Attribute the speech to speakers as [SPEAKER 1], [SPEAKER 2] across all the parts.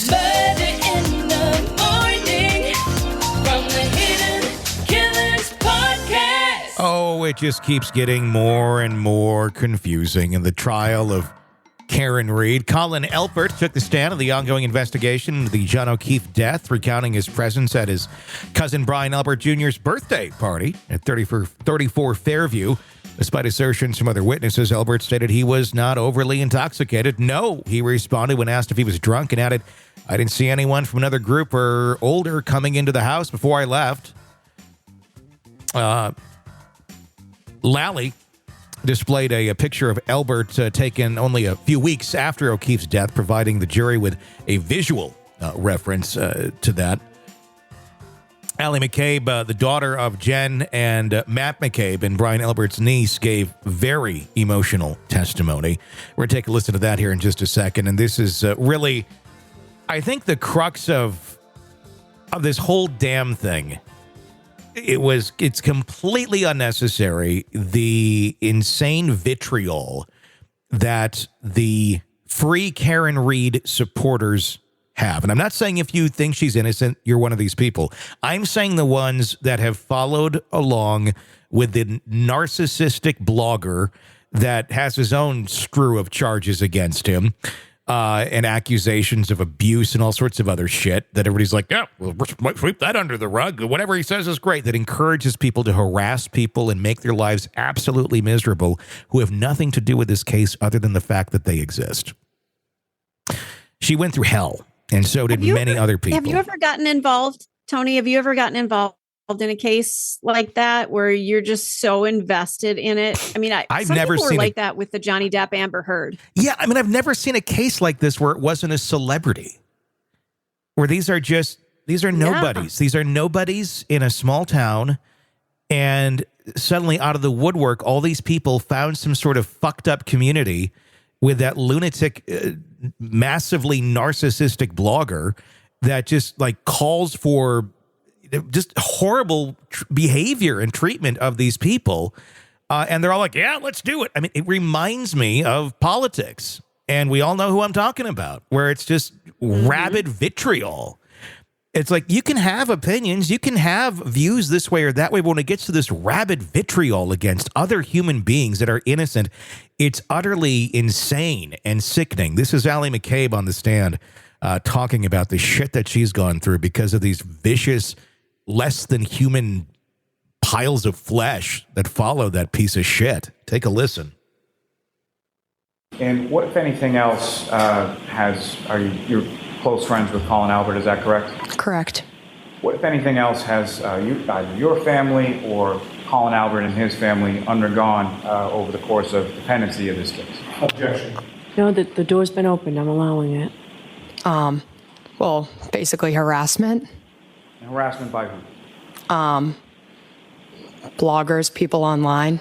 [SPEAKER 1] Murder in the morning from the Hidden Killers podcast.
[SPEAKER 2] Oh, it just keeps getting more and more confusing in the trial of Karen Reed. Colin Albert took the stand on the ongoing investigation into the John O'Keefe death, recounting his presence at his cousin Brian Albert Jr.'s birthday party at 34 Fairview. Despite assertions from other witnesses, Albert stated he was not overly intoxicated. No, he responded when asked if he was drunk and added, "I didn't see anyone from another group or older coming into the house before I left." Lally displayed a picture of Albert taken only a few weeks after O'Keefe's death, providing the jury with a visual reference to that. Alli McCabe, the daughter of Jen and Matt McCabe and Brian Albert's niece, gave very emotional testimony. We're going to take a listen to that here in just a second. And this is really, I think, the crux of this whole damn thing. It's completely unnecessary. The insane vitriol that the Free Karen Reed supporters have. And I'm not saying if you think she's innocent, you're one of these people. I'm saying the ones that have followed along with the narcissistic blogger that has his own screw of charges against him and accusations of abuse and all sorts of other shit that everybody's like, yeah, we'll sweep that under the rug. Whatever he says is great. That encourages people to harass people and make their lives absolutely miserable who have nothing to do with this case other than the fact that they exist. She went through hell. And so did many other people.
[SPEAKER 3] Have you ever gotten involved, Tony? Have you ever gotten involved in a case like that where you're just so invested in it? I mean, I've never seen like that with the Johnny Depp Amber Heard.
[SPEAKER 2] Yeah, I mean, I've never seen a case like this where it wasn't a celebrity. Where these are nobodies. These are nobodies in a small town, and suddenly out of the woodwork, all these people found some sort of fucked up community with that lunatic, massively narcissistic blogger that just like calls for just horrible behavior and treatment of these people. And they're all like, yeah, let's do it. I mean, it reminds me of politics. And we all know who I'm talking about, where it's just rabid vitriol. It's like, you can have opinions, you can have views this way or that way, but when it gets to this rabid vitriol against other human beings that are innocent, it's utterly insane and sickening. This is Alli McCabe on the stand talking about the shit that she's gone through because of these vicious, less than human piles of flesh that follow that piece of shit. Take a listen.
[SPEAKER 4] And what, if anything else, you're close friends with Colin Albert, is that correct?
[SPEAKER 5] Correct.
[SPEAKER 4] What, if anything else, has either your family or Colin Albert and his family undergone over the course of the pendency of this case?
[SPEAKER 6] Objection. No, the door's been opened. I'm allowing it.
[SPEAKER 5] Well, basically harassment.
[SPEAKER 4] And harassment by who?
[SPEAKER 5] Bloggers, people online.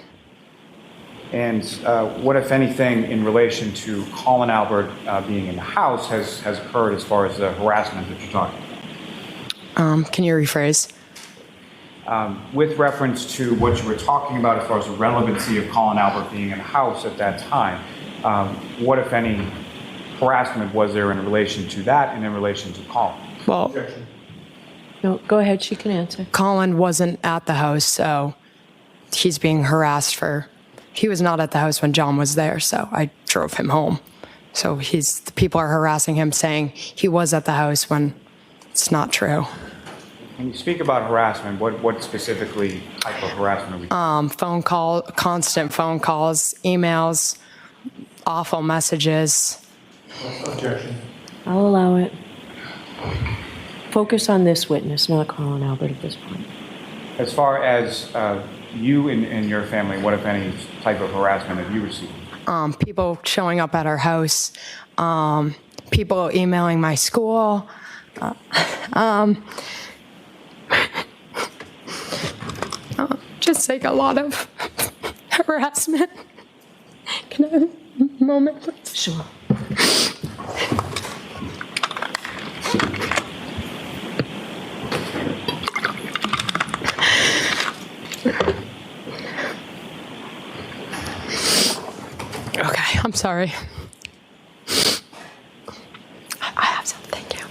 [SPEAKER 4] And what, if anything, in relation to Colin Albert being in the house has occurred as far as the harassment that you're talking about?
[SPEAKER 5] Can you rephrase?
[SPEAKER 4] With reference to what you were talking about as far as the relevancy of Colin Albert being in the house at that time, what, if any, harassment was there in relation to that and in relation to Colin?
[SPEAKER 5] Well,
[SPEAKER 4] Objection.
[SPEAKER 6] No, go ahead. She can answer.
[SPEAKER 5] Colin wasn't at the house, so he's being harassed for... He was not at the house when John was there, so I drove him home. So the people are harassing him, saying he was at the house when it's not true.
[SPEAKER 4] When you speak about harassment, what specifically type of harassment are we talking about?
[SPEAKER 5] Constant phone calls, emails, awful messages.
[SPEAKER 6] Objection. I'll allow it. Focus on this witness, not Colin Albert at this point.
[SPEAKER 4] As far as you and your family, what, if any, type of harassment have you received?
[SPEAKER 5] People showing up at our house, people emailing my school, just like a lot of harassment. Can I have a moment, please?
[SPEAKER 6] Sure.
[SPEAKER 5] Okay, I'm sorry. I have some, thank you.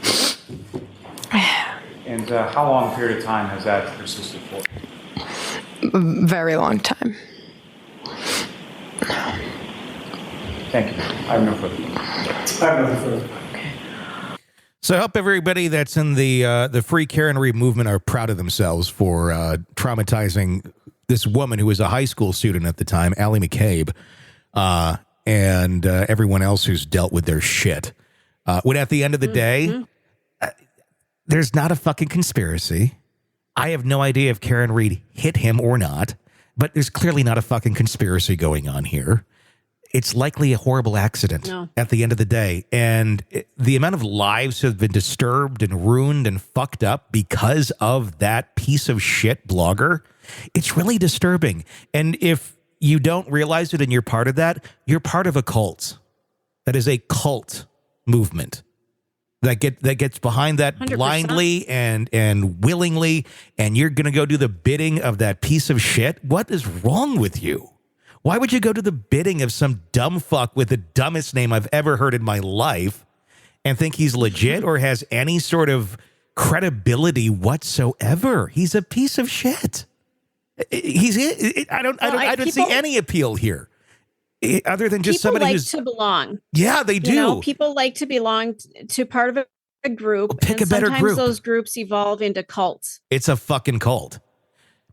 [SPEAKER 4] And how long a period of time has that persisted for?
[SPEAKER 5] Very long time.
[SPEAKER 4] Thank you. I have no further.
[SPEAKER 2] So I hope everybody that's in the Free Karen Reed movement are proud of themselves for traumatizing this woman who was a high school student at the time, Alli McCabe, and everyone else who's dealt with their shit. When at the end of the day, there's not a fucking conspiracy. I have no idea if Karen Reed hit him or not, but there's clearly not a fucking conspiracy going on here. It's likely a horrible accident at the end of the day. And the amount of lives have been disturbed and ruined and fucked up because of that piece of shit blogger, it's really disturbing. And if you don't realize it and you're part of that, you're part of a cult. That is a cult movement that gets behind that 100%. Blindly and willingly, and you're going to go do the bidding of that piece of shit. What is wrong with you? Why would you go to the bidding of some dumb fuck with the dumbest name I've ever heard in my life and think he's legit or has any sort of credibility whatsoever? He's a piece of shit. I don't see any appeal here. Other than just somebody who's
[SPEAKER 3] to belong.
[SPEAKER 2] Yeah, they do.
[SPEAKER 3] You know, people like to belong to part of a group.
[SPEAKER 2] Well, pick a better group.
[SPEAKER 3] Sometimes those groups evolve into cults.
[SPEAKER 2] It's a fucking cult.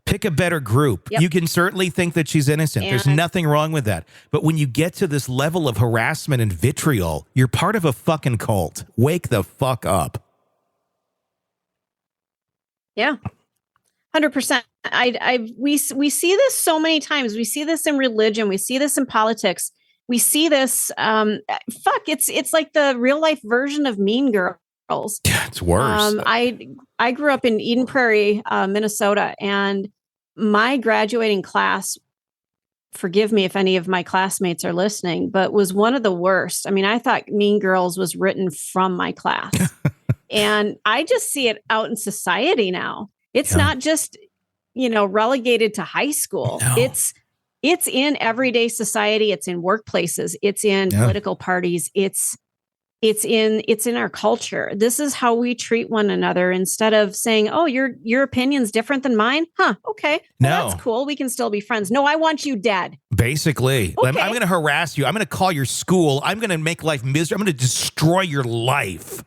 [SPEAKER 2] Pick a better group. Yep. You can certainly think that she's innocent. There's nothing wrong with that. But when you get to this level of harassment and vitriol, you're part of a fucking cult. Wake the fuck
[SPEAKER 3] Yeah. 100%. We see this so many times. We see this in religion. We see this in politics. We see this. It's like the real life version of Mean Girls.
[SPEAKER 2] Yeah, it's worse.
[SPEAKER 3] I grew up in Eden Prairie, Minnesota, and my graduating class, forgive me if any of my classmates are listening, but was one of the worst. I mean, I thought Mean Girls was written from my class. And I just see it out in society now. It's not just, relegated to high school. No. It's in everyday society. It's in workplaces. It's in political parties. It's in our culture. This is how we treat one another instead of saying, "Oh, your opinion's different than mine." Huh? Okay. Well, that's cool. We can still be friends. No, I want you dead.
[SPEAKER 2] Basically,
[SPEAKER 3] okay.
[SPEAKER 2] I'm going to harass you. I'm going to call your school. I'm going to make life miserable. I'm going to destroy your life.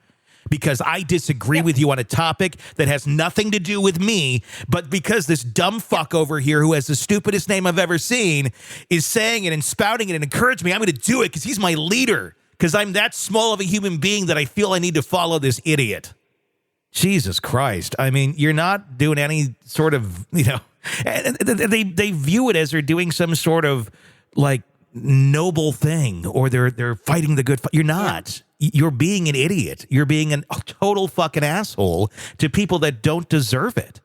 [SPEAKER 2] Because I disagree with you on a topic that has nothing to do with me, but because this dumb fuck over here who has the stupidest name I've ever seen is saying it and spouting it and encouraging me, I'm going to do it because he's my leader, because I'm that small of a human being that I feel I need to follow this idiot. Jesus Christ. I mean, you're not doing any sort of, they view it as they're doing some sort of like noble thing, or they're fighting the good fight. You're not. You're being an idiot. You're being a total fucking asshole to people that don't deserve it.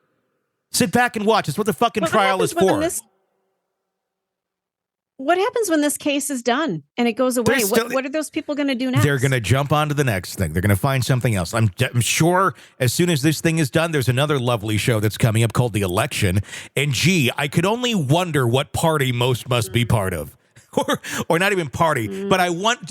[SPEAKER 2] Sit back and watch. It's what the fucking trial is for.
[SPEAKER 3] What happens when this case is done and it goes away? What are those people going to do next?
[SPEAKER 2] They're going to jump onto the next thing. They're going to find something else. I'm sure as soon as this thing is done, there's another lovely show that's coming up called The Election. And gee, I could only wonder what party most must be part of. Or not even party, but I want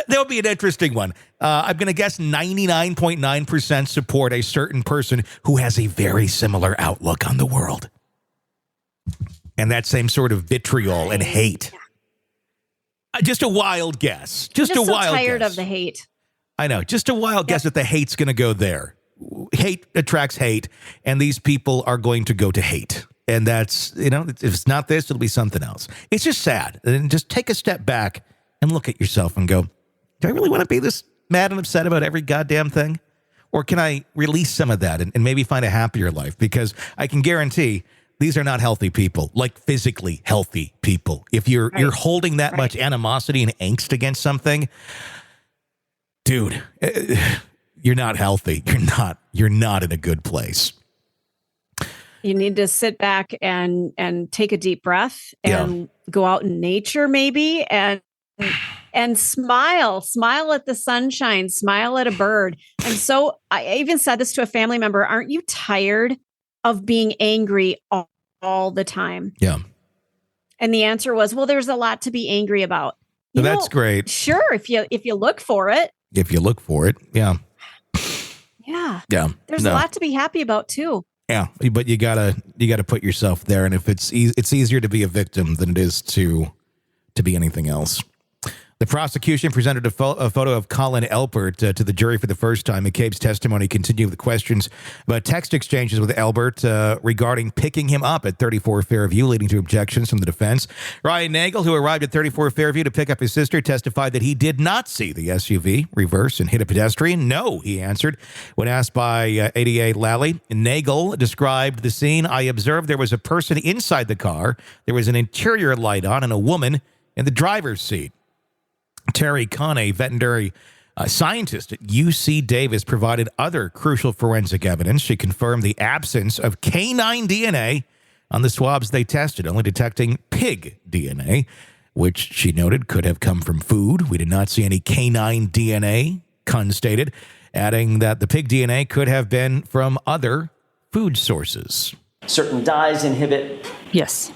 [SPEAKER 2] there'll be an interesting one. I'm going to guess 99.9% support a certain person who has a very similar outlook on the world. And that same sort of vitriol and hate. Just a wild guess. Just a wild guess. I'm
[SPEAKER 3] tired of the hate.
[SPEAKER 2] I know. Just a wild guess that the hate's going to go there. Hate attracts hate, and these people are going to go to hate. And that's, if it's not this, it'll be something else. It's just sad. And just take a step back and look at yourself and go, do I really want to be this mad and upset about every goddamn thing? Or can I release some of that and maybe find a happier life? Because I can guarantee these are not healthy people, like physically healthy people. If you're holding that much animosity and angst against something, dude, you're not healthy. You're not in a good place.
[SPEAKER 3] You need to sit back and take a deep breath and go out in nature maybe and smile at the sunshine, smile at a bird. And so I even said this to a family member, aren't you tired of being angry all the time?
[SPEAKER 2] Yeah.
[SPEAKER 3] And the answer was, well, there's a lot to be angry about.
[SPEAKER 2] That's great.
[SPEAKER 3] Sure. If you look for it.
[SPEAKER 2] If you look for it. Yeah.
[SPEAKER 3] Yeah.
[SPEAKER 2] Yeah.
[SPEAKER 3] There's
[SPEAKER 2] No.
[SPEAKER 3] a lot to be happy about too.
[SPEAKER 2] Yeah, but you gotta put yourself there, and if it's easier to be a victim than it is to be anything else. The prosecution presented a photo of Colin Albert to the jury for the first time. McCabe's testimony continued with questions about text exchanges with Albert regarding picking him up at 34 Fairview, leading to objections from the defense. Ryan Nagel, who arrived at 34 Fairview to pick up his sister, testified that he did not see the SUV reverse and hit a pedestrian. No, he answered. When asked by ADA Lally, Nagel described the scene. I observed there was a person inside the car. There was an interior light on and a woman in the driver's seat. Terry Kahn, a veterinary scientist at UC Davis, provided other crucial forensic evidence. She confirmed the absence of canine DNA on the swabs they tested, only detecting pig DNA, which she noted could have come from food. We did not see any canine DNA, Kahn stated, adding that the pig DNA could have been from other food sources.
[SPEAKER 7] Certain dyes inhibit,
[SPEAKER 5] Yes.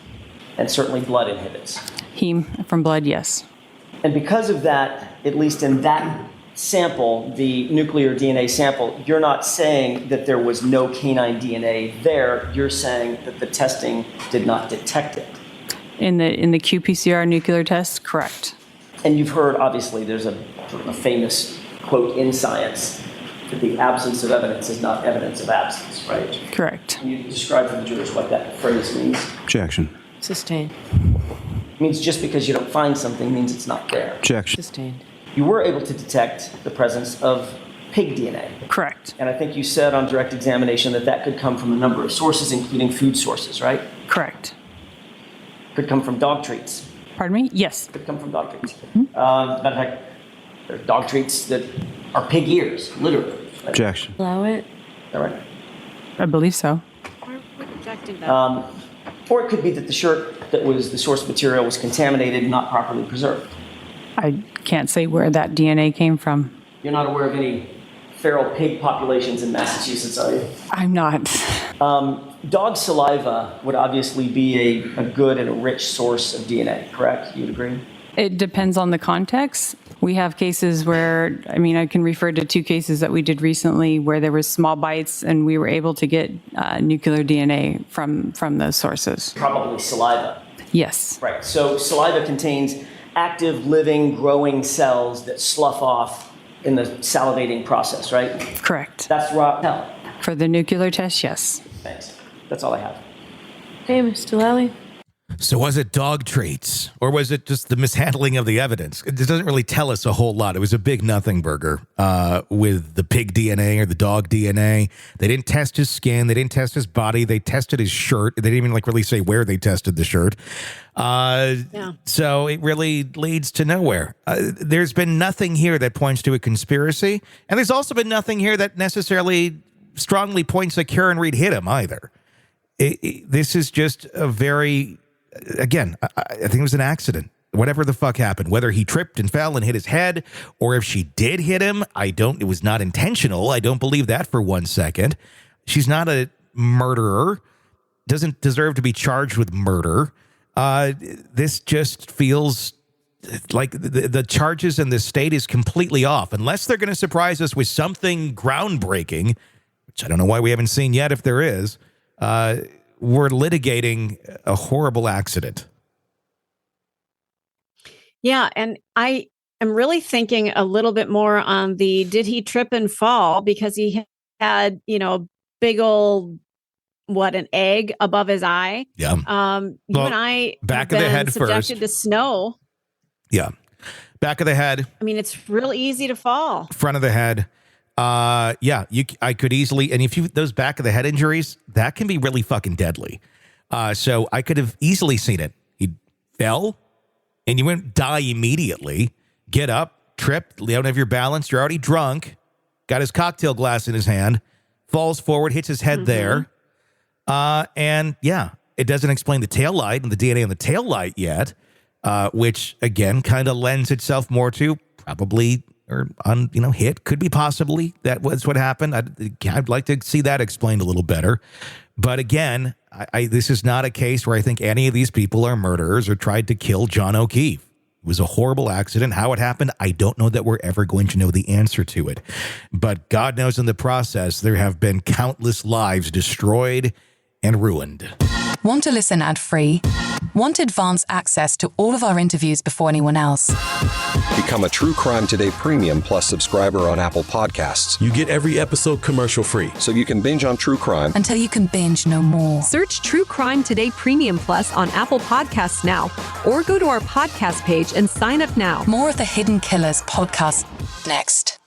[SPEAKER 7] and certainly blood inhibits.
[SPEAKER 5] Heme from blood, yes.
[SPEAKER 7] And because of that, at least in that sample, the nuclear DNA sample, you're not saying that there was no canine DNA there. You're saying that the testing did not detect it.
[SPEAKER 5] In the qPCR nuclear test, correct.
[SPEAKER 7] And you've heard, obviously, there's a sort of a famous quote in science that the absence of evidence is not evidence of absence, right?
[SPEAKER 5] Correct.
[SPEAKER 7] Can you describe for the jurors what that phrase means?
[SPEAKER 8] Objection.
[SPEAKER 6] Sustained.
[SPEAKER 7] It means just because you don't find something means it's not there.
[SPEAKER 8] Objection.
[SPEAKER 6] Sustained.
[SPEAKER 7] You were able to detect the presence of pig DNA.
[SPEAKER 5] Correct.
[SPEAKER 7] And I think you said on direct examination that that could come from a number of sources, including food sources, right?
[SPEAKER 5] Correct.
[SPEAKER 7] Could come from dog treats.
[SPEAKER 5] Pardon me? Yes.
[SPEAKER 7] Could come from dog treats. Matter of fact, there are dog treats that are pig ears, literally. Right?
[SPEAKER 8] Objection.
[SPEAKER 6] Allow it.
[SPEAKER 7] Is that right?
[SPEAKER 5] I believe so.
[SPEAKER 3] We're rejecting that.
[SPEAKER 7] Or it could be that the shirt that was the source material was contaminated and not properly preserved.
[SPEAKER 5] I can't say where that DNA came from.
[SPEAKER 7] You're not aware of any feral pig populations in Massachusetts, are you?
[SPEAKER 5] I'm not.
[SPEAKER 7] Dog saliva would obviously be a good and a rich source of DNA, correct? You'd agree?
[SPEAKER 5] It depends on the context. We have cases where, I can refer to 2 cases that we did recently where there was small bites and we were able to get nuclear DNA from those sources.
[SPEAKER 7] Probably saliva.
[SPEAKER 5] Yes.
[SPEAKER 7] Right. So saliva contains active, living, growing cells that slough off in the salivating process, right?
[SPEAKER 5] Correct.
[SPEAKER 7] That's raw hell.
[SPEAKER 5] For the nuclear test, yes.
[SPEAKER 7] Thanks. That's all I have.
[SPEAKER 6] Okay, Mr. Lally.
[SPEAKER 2] So was it dog treats, or was it just the mishandling of the evidence? It doesn't really tell us a whole lot. It was a big nothing burger with the pig DNA or the dog DNA. They didn't test his skin. They didn't test his body. They tested his shirt. They didn't even really say where they tested the shirt. So it really leads to nowhere. There's been nothing here that points to a conspiracy, and there's also been nothing here that necessarily strongly points that Karen Reed hit him either. This is just a very... Again, I think it was an accident. Whatever the fuck happened, whether he tripped and fell and hit his head, or if she did hit him, it was not intentional. I don't believe that for 1 second. She's not a murderer, doesn't deserve to be charged with murder. This just feels like the charges in this state is completely off, unless they're going to surprise us with something groundbreaking, which I don't know why we haven't seen yet if there is. We're litigating a horrible accident.
[SPEAKER 3] Yeah, and I am really thinking a little bit more on the did he trip and fall because he had, big old an egg above his eye.
[SPEAKER 2] Yeah.
[SPEAKER 3] You and I
[SPEAKER 2] back
[SPEAKER 3] have
[SPEAKER 2] of the
[SPEAKER 3] been
[SPEAKER 2] head
[SPEAKER 3] subjected
[SPEAKER 2] first.
[SPEAKER 3] to snow.
[SPEAKER 2] Yeah. Back of the head,
[SPEAKER 3] It's real easy to fall.
[SPEAKER 2] front of the head. I could easily, and those back of the head injuries, that can be really fucking deadly. So I could have easily seen it. He fell and you wouldn't die immediately. Get up, trip, you don't have your balance. You're already drunk, got his cocktail glass in his hand, falls forward, hits his head there. It doesn't explain the taillight and the DNA on the taillight yet, which again, kind of lends itself more to probably hit, could be possibly that was what happened. I'd like to see that explained a little better. But again, this is not a case where I think any of these people are murderers or tried to kill John O'Keefe. It was a horrible accident. How it happened, I don't know that we're ever going to know the answer to it. But God knows in the process, there have been countless lives destroyed and ruined.
[SPEAKER 8] Want to listen ad-free? Want advance access to all of our interviews before anyone else?
[SPEAKER 9] Become a True Crime Today Premium Plus subscriber on Apple Podcasts.
[SPEAKER 10] You get every episode commercial-free.
[SPEAKER 9] So you can binge on true crime
[SPEAKER 8] Until you can binge no more.
[SPEAKER 11] Search True Crime Today Premium Plus on Apple Podcasts now, or go to our podcast page and sign up now.
[SPEAKER 8] More of the Hidden Killers podcast next.